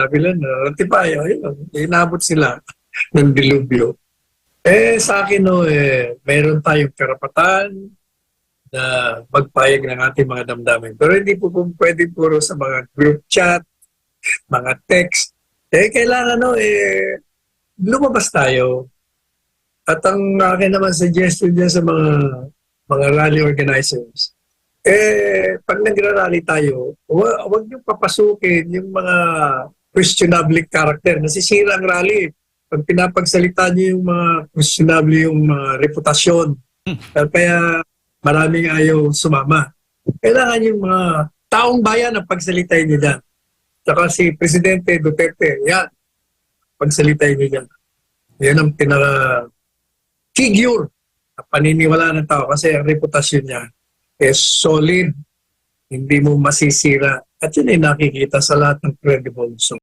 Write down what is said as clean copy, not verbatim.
Sabi lang, ratipayo, yun, inabot sila ng dilubyo. Sa akin, no, mayroon tayong karapatan na magpayag ng ating mga damdamin. Pero hindi po pwede puro sa mga group chat, mga text. Kailangan, no, lumabas tayo. At ang akin naman suggestion dyan sa mga rally organizers, pag nagra-rally tayo, huwag niyong papasukin yung mga questionable character. Nasisira ang rally. Pag pinapagsalita niyo yung mga questionable yung mga reputasyon, kaya maraming ayaw sumama. Kailangan yung mga taong bayan ang pagsalitain niyo dyan. Saka si Presidente Duterte, yan, pagsalitain niyo dyan. Yan ang pinaka-figure na paniniwala ng tao kasi ang reputasyon niya is solid, hindi mo masisira. At yun ay nakikita sa lahat ng credible. So,